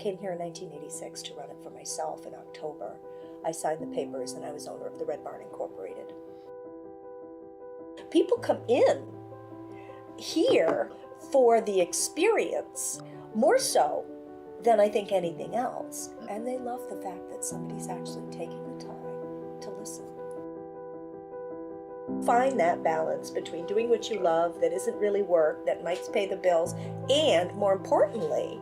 came here in 1986 to run it for myself in October. I signed the papers and I was owner of the Red Barn Incorporated. People come in here for the experience more so than I think anything else. And they love the fact that somebody's actually taking the time to listen. Find that balance between doing what you love that isn't really work, that might pay the bills, and more importantly,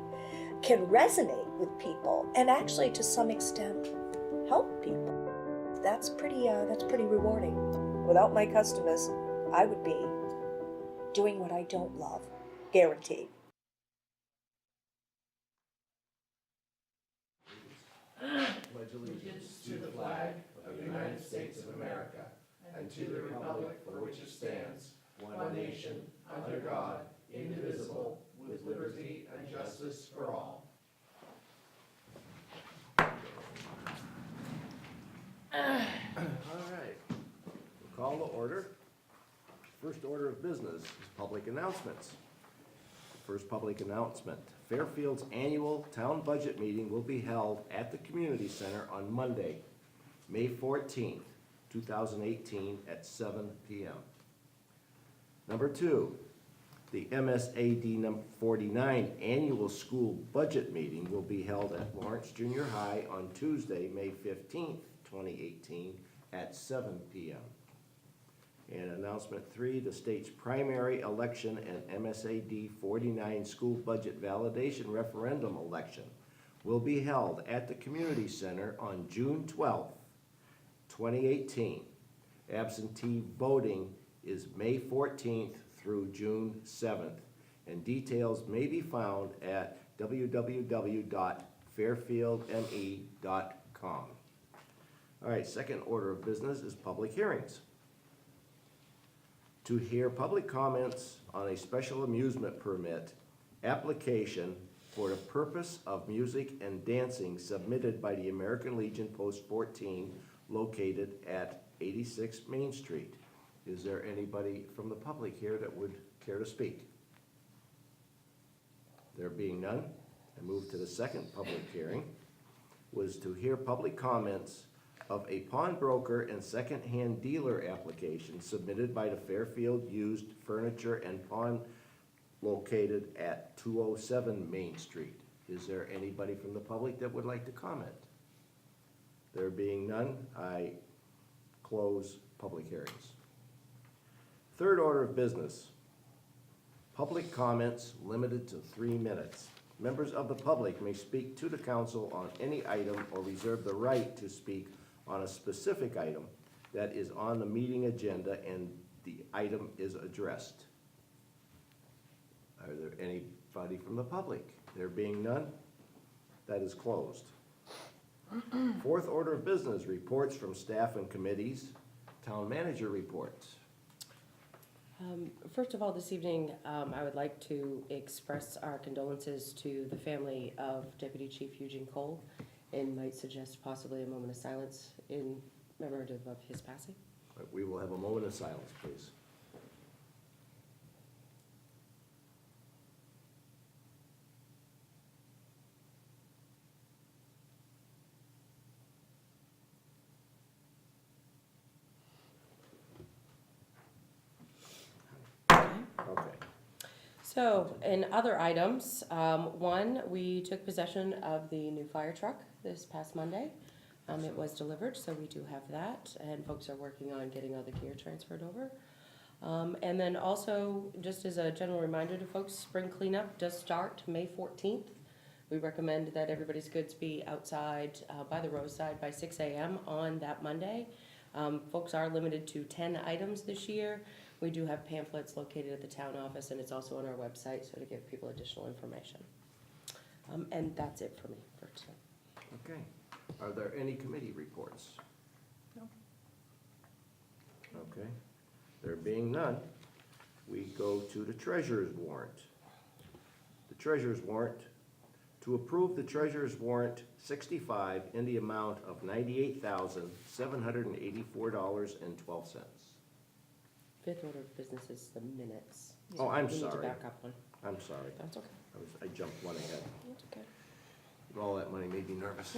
can resonate with people and actually to some extent help people. That's pretty rewarding. Without my customers, I would be doing what I don't love, guaranteed. Pledge allegiance to the flag of the United States of America and to the republic for which it stands, one nation, under God, indivisible, with liberty and justice for all. All right, we'll call to order. First order of business is public announcements. First public announcement. Fairfield's annual town budget meeting will be held at the Community Center on Monday, May 14th, 2018 at 7 p.m. Number 2, the MSAD 49 annual school budget meeting will be held at Lawrence Junior High on Tuesday, May 15th, 2018 at 7 p.m. And announcement 3, the state's primary election and MSAD 49 school budget validation referendum election will be held at the Community Center on June 12th, 2018. Absentee voting is May 14th through June 7th, and details may be found at www.fairfieldme.com. All right, second order of business is public hearings. To hear public comments on a special amusement permit application for the purpose of music and dancing submitted by the American Legion Post 14 located at 86 Main Street. Is there anybody from the public here that would care to speak? There being none, I move to the second public hearing, was to hear public comments of a pawnbroker and second-hand dealer application submitted by the Fairfield Used Furniture and Pawn located at 207 Main Street. Is there anybody from the public that would like to comment? There being none, I close public hearings. Third order of business, public comments limited to 3 minutes. Members of the public may speak to the council on any item or reserve the right to speak on a specific item that is on the meeting agenda and the item is addressed. Are there anybody from the public? There being none, that is closed. Fourth order of business, reports from staff and committees. Town manager reports. First of all, this evening, I would like to express our condolences to the family of Deputy Chief Eugene Cole and might suggest possibly a moment of silence in commemorative of his passing. We will have a moment of silence, please. Okay. So, in other items, one, we took possession of the new fire truck this past Monday. It was delivered, so we do have that, and folks are working on getting all the gear transferred over. And then also, just as a general reminder to folks, spring cleanup does start May 14th. We recommend that everybody's goods be outside by the roadside by 6 a.m. on that Monday. Folks are limited to 10 items this year. We do have pamphlets located at the town office, and it's also on our website, so to give people additional information. And that's it for me for today. Okay. Are there any committee reports? No. Okay. There being none, we go to the treasurer's warrant. The treasurer's warrant, to approve the treasurer's warrant 65 in the amount of $98,784.12. Fifth order of business is the minutes. Oh, I'm We need to sorry. back up one. I'm sorry. That's okay. I jumped one ahead. That's okay. All that money made me nervous.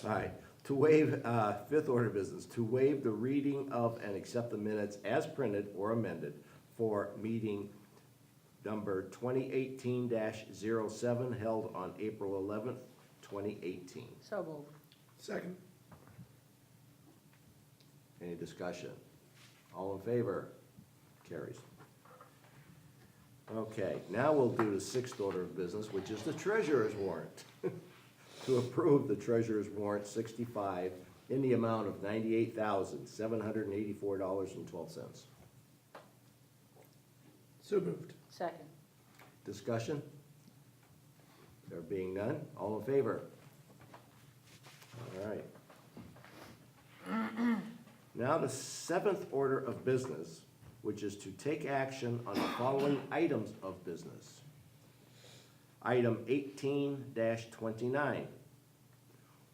All right, to waive, fifth order of business, to waive the reading of and accept the minutes as printed or amended for meeting number 2018-07 held on April 11th, 2018. So moved. Second. Any discussion? All in favor? Carries. Okay, now we'll do the sixth order of business, which is the treasurer's warrant. To approve the treasurer's warrant 65 in the amount of $98,784.12. So moved. Second. Discussion? There being none, all in favor? All right. Now the seventh order of business, which is to take action on the following items of business. Item 18-29,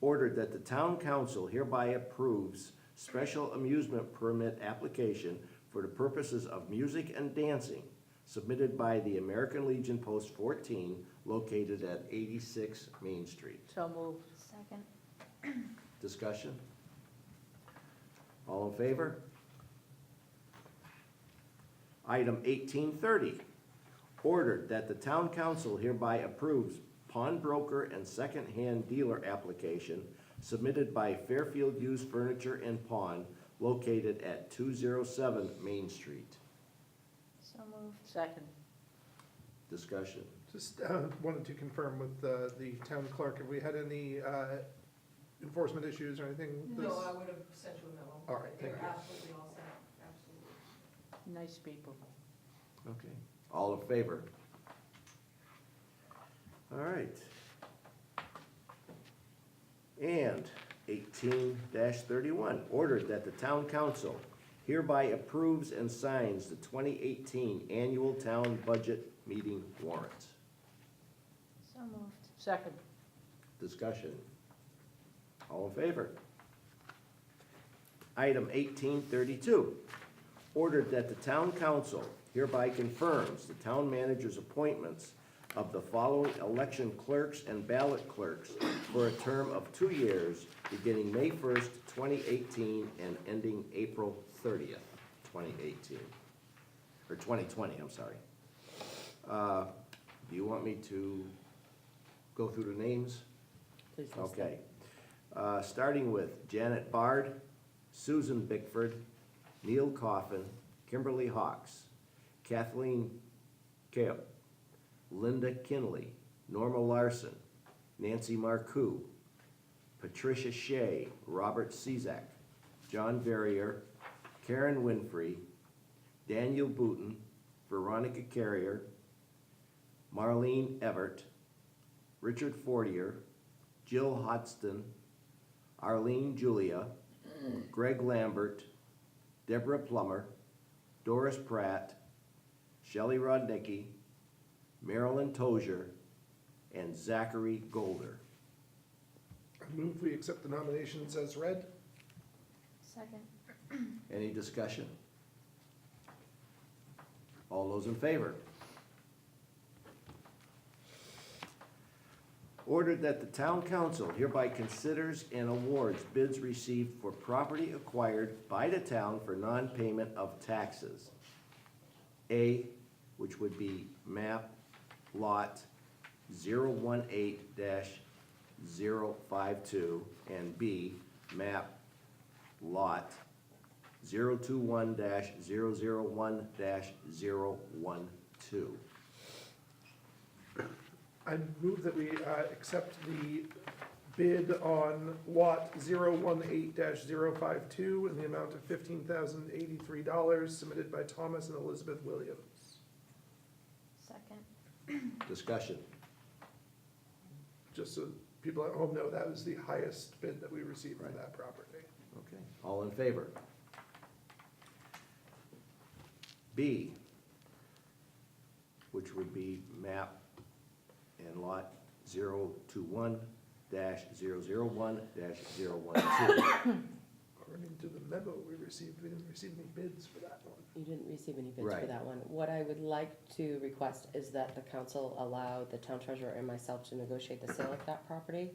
ordered that the town council hereby approves special amusement permit application for the purposes of music and dancing submitted by the American Legion Post 14 located at 86 Main Street. So moved. Second. Discussion? All in favor? Item 1830, ordered that the town council hereby approves pawnbroker and second-hand dealer application submitted by Fairfield Used Furniture and Pawn located at 207 Main Street. So moved. Second. Discussion? Just wanted to confirm with the town clerk, have we had any enforcement issues or anything? No, I would have sent you a memo. All right, thank They're you. absolutely all set, absolutely. Nice people. Okay. All in favor? All right. And 18-31, ordered that the town council hereby approves and signs the 2018 annual town budget meeting warrant. So moved. Second. Discussion. All in favor? Item 1832, ordered that the town council hereby confirms the town manager's appointments of the following election clerks and ballot clerks for a term of 2 years, beginning May 1st, 2018, and ending April 30th, 2018. Or 2020, I'm sorry. Do you want me to go through the names? Please list them. Okay. Starting with Janet Bard, Susan Bickford, Neil Coffin, Kimberly Hawks, Kathleen Kale, Linda Kinley, Norma Larson, Nancy Marcoux, Patricia Shea, Robert Cezak, John Verrier, Karen Winfrey, Daniel Booton, Veronica Carrier, Marlene Everett, Richard Fortier, Jill Hodgson, Arlene Julia, Greg Lambert, Deborah Plummer, Doris Pratt, Shelley Rodnicki, Marilyn Tozier, and Zachary Golder. I move we accept the nominations as read. Second. Any discussion? All those in favor? Ordered that the town council hereby considers and awards bids received for property acquired by the town for non-payment of taxes. A, which would be map lot 018-052, and B, map lot 021-001-012. I move that we accept the bid on lot 018-052 in the amount of $15,083 submitted by Thomas and Elizabeth Williams. Second. Discussion. Just so people at home know, that was the highest bid that we received for Right. that property. Okay, all in favor? B, which would be map and lot 021-001-012. According to the memo we received, we didn't receive any bids for that one. You didn't receive any bids for Right. that one. What I would like to request is that the council allow the town treasurer and myself to negotiate the sale of that property.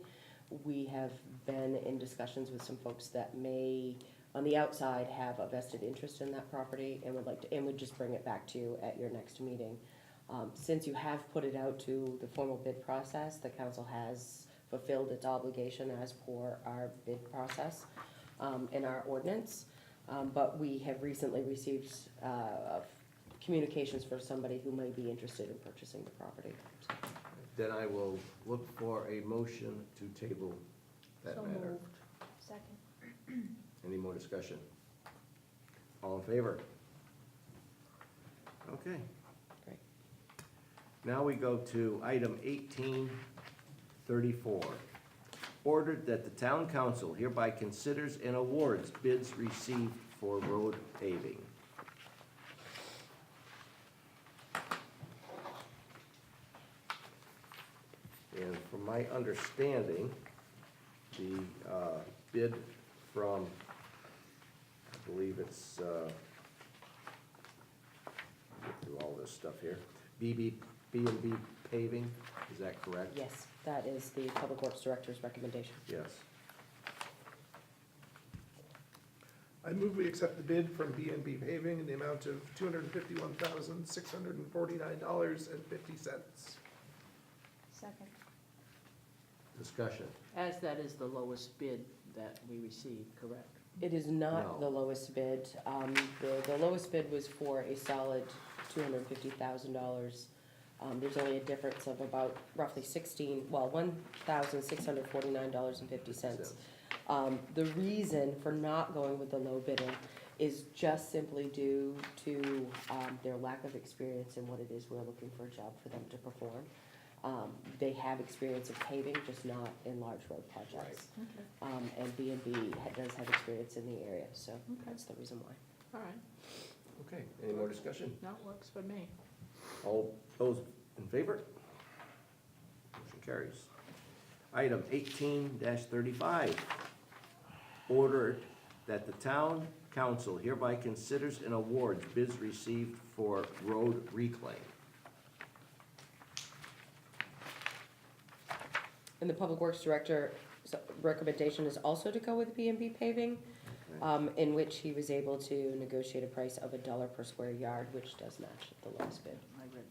We have been in discussions with some folks that may, on the outside, have a vested interest in that property and would like to, and would just bring it back to you at your next meeting. Since you have put it out to the formal bid process, the council has fulfilled its obligation as per our bid process, in our ordinance. But we have recently received communications for somebody who may be interested in purchasing the property. Then I will look for a motion to table that So matter. moved. Second. Any more discussion? All in favor? Okay. Great. Now we go to item 1834. Ordered that the town council hereby considers and awards bids received for road paving. And from my understanding, the bid from, I believe it's, get through all this stuff here, B&B paving, is that correct? Yes, that is the Public Works Director's recommendation. Yes. I move we accept the bid from B&B Paving in the amount of $251,649.50. Second. Discussion. As that is the lowest bid that we received, correct? It is not No. the lowest bid. The lowest bid was for a solid $250,000. There's only a difference of about roughly $1,649.50. The reason for not going with the low bidder is just simply due to their lack of experience in what it is we're looking for a job for them to perform. They have experience of paving, just not in large road projects. And B&B does have experience in the area, so that's the reason why. All right, Okay, any more discussion? that works for me. All those in favor? Motion carries. Item 18-35. Ordered that the town council hereby considers and awards bids received for road reclaim. And the Public Works Director's recommendation is also to go with B&B paving, in which he was able to negotiate a price of $1 per square yard, which does match the lowest bid. I read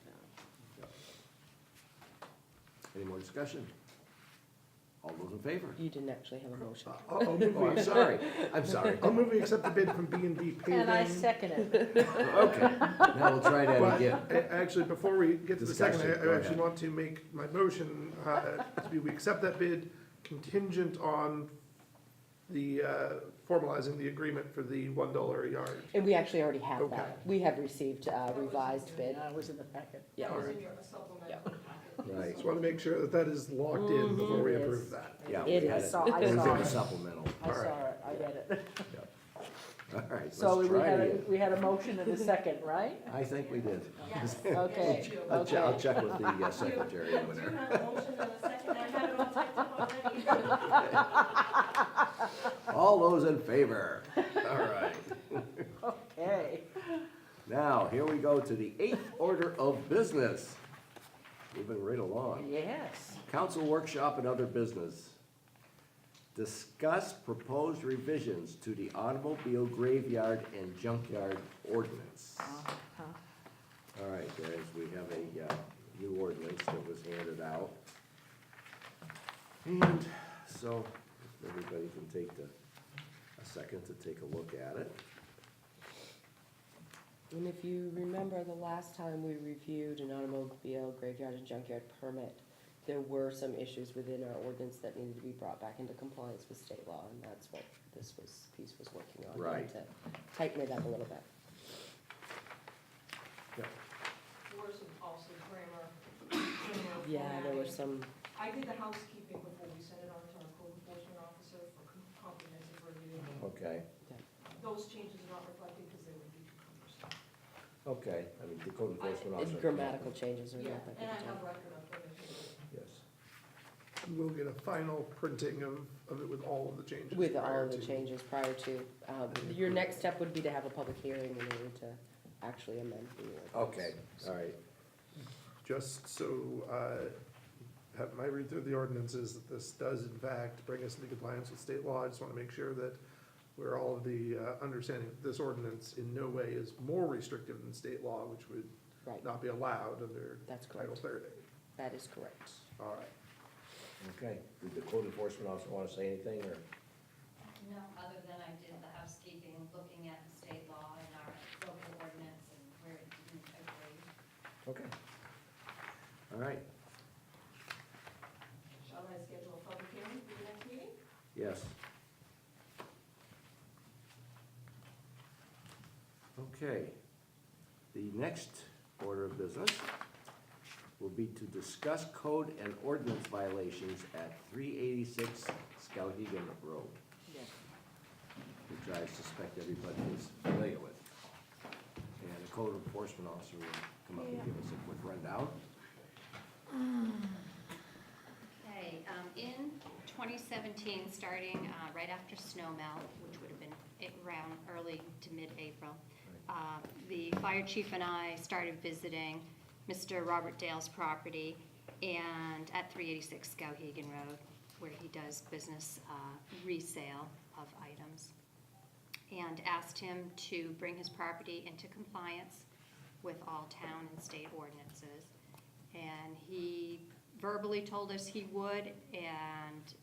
that. Any more discussion? All those in favor? You didn't actually have a motion. I'll move Oh, we I'm accept, sorry, I'm sorry. I'll move we accept the bid from B&B Paving. And I second it. Okay, now we'll try that But, again. actually, before we get to the second, Discussion, I go actually ahead. want to make my motion, to be, we accept that bid contingent on the, formalizing the agreement for the $1 a yard. And we actually already have Okay. that. We have received a revised bid. Yeah, it was in the packet. Yeah. That was in your supplemental Yeah. packet. Right, Just want to make sure that that is locked in before we approve that. yeah. It we had is. I It was in saw the it. supplemental. I saw it, I read it. All right, let's So we try had, it. we had a motion and a second, right? I think we did. Yes. Okay. I'll Okay. check with the secretary over Do there. have a motion and a second, I have it all typed up already. All those in favor? All right. Okay. Now, here we go to the 8th order of business. Moving right along. Yes. Council workshop and other business. Discuss proposed revisions to the automobile graveyard and junkyard ordinance. Uh-huh. All right, guys, we have a new ordinance that was handed out. And so, if everybody can take a second to take a look at it. And if you remember the last time we reviewed an automobile graveyard and junkyard permit, there were some issues within our ordinance that needed to be brought back into compliance with state law, and that's what this piece was working on. Right. To tighten it up a little bit. There were some also grammar. Yeah, there were some, I did the housekeeping before we sent it on to our code enforcement officer for comprehensive review. Okay, Those changes are not reflected because they would be too cumbersome. okay, I mean, the code enforcement it's officer. grammatical changes or Yeah, nothing. and I have record of them if you Yes. we'll get a final printing of it with all of the changes. With all prior of the to- chanes prior to, your next step would be to have a public hearing in order to actually amend the ordinance. Okay, all right. Just so, have my read through the ordinances, that this does in fact bring us into compliance with state law. I just want to make sure that we're all of the understanding that this ordinance in no way is more restrictive than state law, which would Right, not be allowed under that's Title correct. 30. That is correct. All right. Okay, did the code enforcement officer want to say anything, or? No, other than I did the housekeeping, looking at the state law and our local ordinance and where it didn't agree. Okay. All right, Shall I schedule a public hearing for the next meeting? yes. Okay, the next order of business will be to discuss code and ordinance violations at 386 Skowhegan Road, Yes. which I suspect everybody is familiar with. And the code enforcement officer will come up and give us a quick rundown. Okay, in 2017, starting right after snow melt, which would have been around early to mid-April, the fire chief and I started visiting Mr. Robert Dale's property and at 386 Skowhegan Road, where he does business resale of items, and asked him to bring his property into compliance with all town and state ordinances. And he verbally told us he would and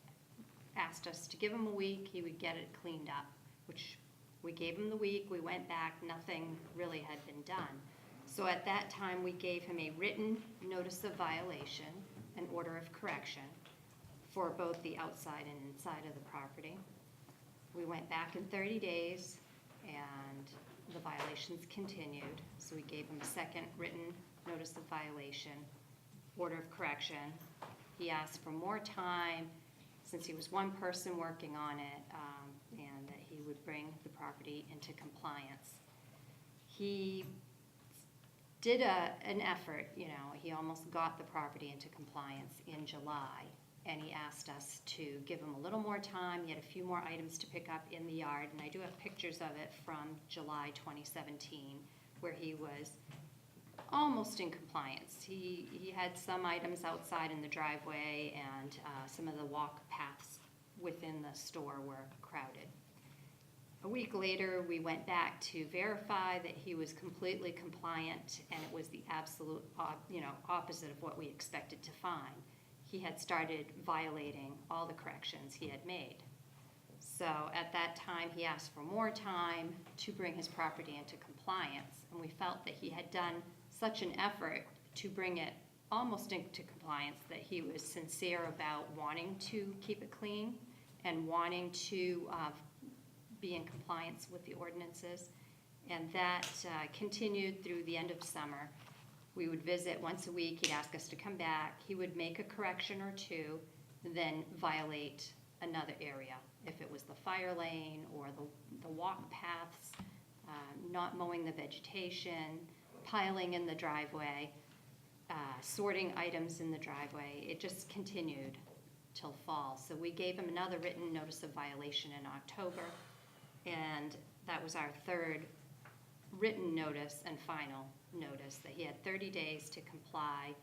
asked us to give him a week, he would get it cleaned up, which we gave him the week, we went back, nothing really had been done. So at that time, we gave him a written notice of violation, an order of correction, for both the outside and inside of the property. We went back in 30 days, and the violations continued, so we gave him a second written notice of violation, order of correction. He asked for more time, since he was one person working on it, and that he would bring the property into compliance. He did an effort, you know, he almost got the property into compliance in July, and he asked us to give him a little more time. He had a few more items to pick up in the yard, and I do have pictures of it from July 2017, where he was almost in compliance. He had some items outside in the driveway, and some of the walk paths within the store were crowded. A week later, we went back to verify that he was completely compliant, and it was the absolute, opposite of what we expected to find. He had started violating all the corrections he had made. So at that time, he asked for more time to bring his property into compliance, and we felt that he had done such an effort to bring it almost into compliance that he was sincere about wanting to keep it clean and wanting to be in compliance with the ordinances. And that continued through the end of summer. We would visit once a week, he'd ask us to come back, he would make a correction or two, then violate another area. If it was the fire lane or the walk paths, not mowing the vegetation, piling in the driveway, sorting items in the driveway, it just continued till fall. So we gave him another written notice of violation in October, and that was our third written notice and final notice that he had 30 days to comply,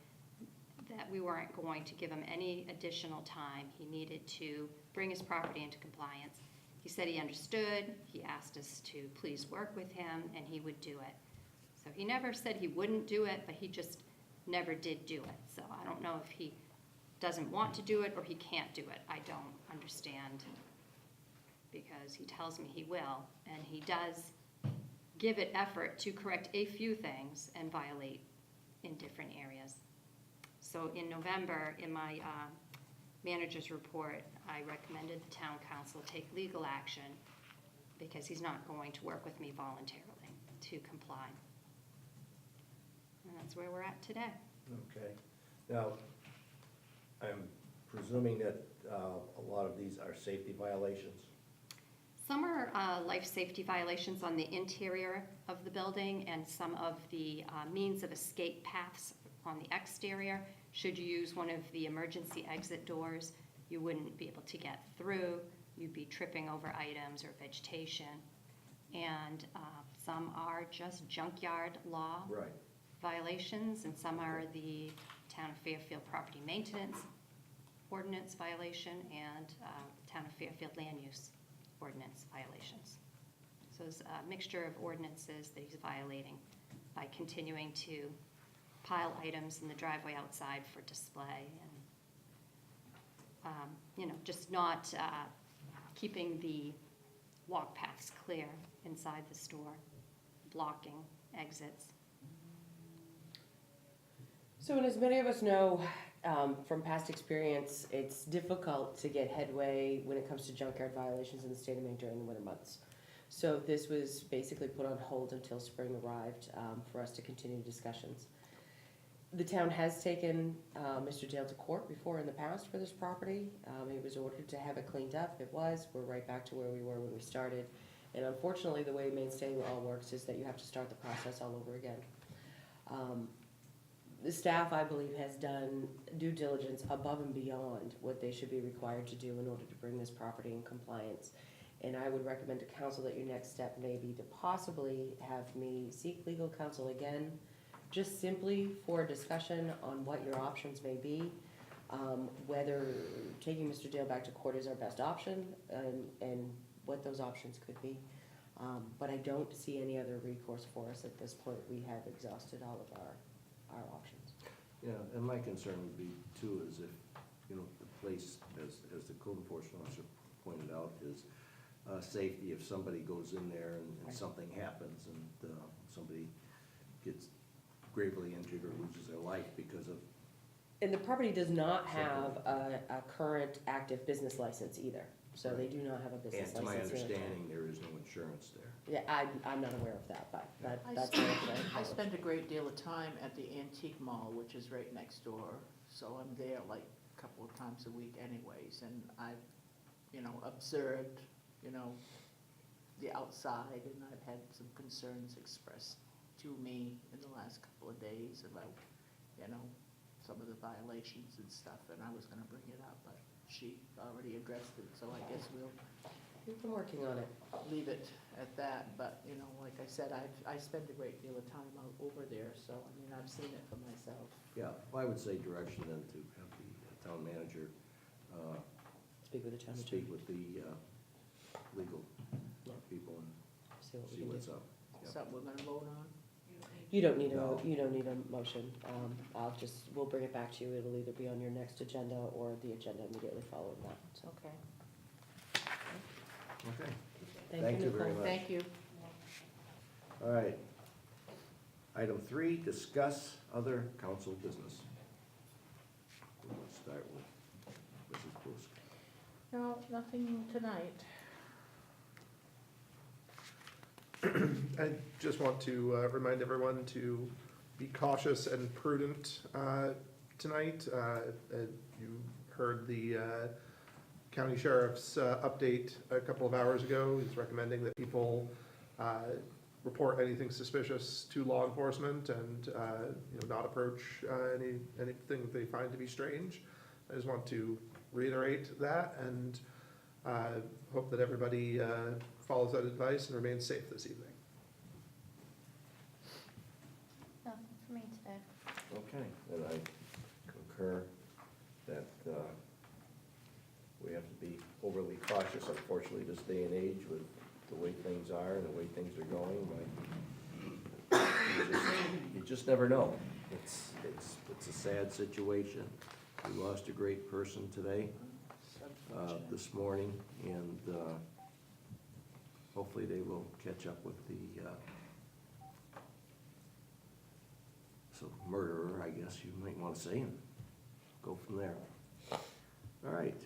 that we weren't going to give him any additional time. He needed to bring his property into compliance. He said he understood, he asked us to please work with him, and he would do it. So he never said he wouldn't do it, but he just never did do it. So I don't know if he doesn't want to do it or he can't do it. I don't understand, because he tells me he will, and he does give it effort to correct a few things and violate in different areas. So in November, in my manager's report, I recommended the town council take legal action because he's not going to work with me voluntarily to comply. And that's where we're at today. Okay. Now, I'm presuming that a lot of these are safety violations? Some are life safety violations on the interior of the building, and some of the means of escape paths on the exterior. should you use one of the emergency exit doors, you wouldn't be able to get through. You'd be tripping over items or vegetation. And some are just junkyard law Right. violations, and some are the Town of Fairfield property maintenance ordinance violation and Town of Fairfield land use ordinance violations. So it's a mixture of ordinances that he's violating by continuing to pile items in the driveway outside for display and, just not keeping the walk paths clear inside the store, blocking exits. So, and as many of us know, from past experience, it's difficult to get headway when it comes to junkyard violations in the state of Maine during the winter months. So this was basically put on hold until spring arrived, for us to continue discussions. The town has taken Mr. Dale to court before in the past for this property. He was ordered to have it cleaned up. We're right back to where we were when we started. And unfortunately, the way Maine state law works is that you have to start the process all over again. The staff, I believe, has done due diligence above and beyond what they should be required to do in order to bring this property in compliance. And I would recommend to council that your next step may be to possibly have me seek legal counsel again, just simply for a discussion on what your options may be, whether taking Mr. Dale back to court is our best option, and what those options could be. But I don't see any other recourse for us at this point. We have exhausted all of our options. Yeah, and my concern would be too is if, the place, as the code enforcement officer pointed out, is safety. If somebody goes in there and Right. something happens and somebody gets gravely injured or loses their life because of, And the property does not have a current active business license either, so they do not have a and business to my license here. understanding, there is no insurance there. Yeah, I'm not aware of that, but I that's spend- what I spend a great deal of time at the antique mall, which is right next door, so I'm there like a couple of times a week anyways, and I've, observed, the outside, and I've had some concerns expressed to me in the last couple of days about, some of the violations and stuff, and I was gonna bring it up, but she already addressed it, so I guess we'll We've been working on it. leave it at that, but, like I said, I spend a great deal of time out over there, so, I've seen it for myself. Yeah, well, I would say direction then to have the town manager Speak with the town speak attorney, with the legal Yeah. people and see what we see can what's do. up. Yeah. Something we're gonna vote on? You don't need No. you don't need a motion. We'll bring it back to you. It'll either be on your next agenda or the agenda immediately following that, so. Okay. Okay, Thank thank you, you very Nicole. much. Thank you. All right. Item 3, discuss other council business. We'll start with Mrs. Busk. No, nothing tonight. I just want to remind everyone to be cautious and prudent tonight. You heard the county sheriff's update a couple of hours ago. He's recommending that people report anything suspicious to law enforcement and not approach anything that they find to be strange. I just want to reiterate that and hope that everybody follows that advice and remains safe this evening. Nothing for me today. Okay, and I concur that we have to be overly cautious, unfortunately, this day and age with the way things are and the way things are going. You just never know. It's a sad situation. We lost a great person today, It's unfortunate. this morning, and hopefully they will catch up with the murderer, I guess you might want to say, and go from there. All right.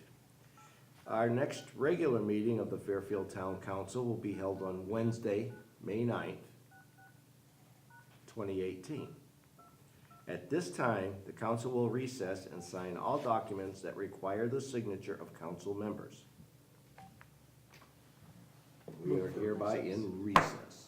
Our next regular meeting of the Fairfield Town Council will be held on Wednesday, May 9th, 2018. At this time, the council will recess and sign all documents that require the signature of council members. We are hereby in recess.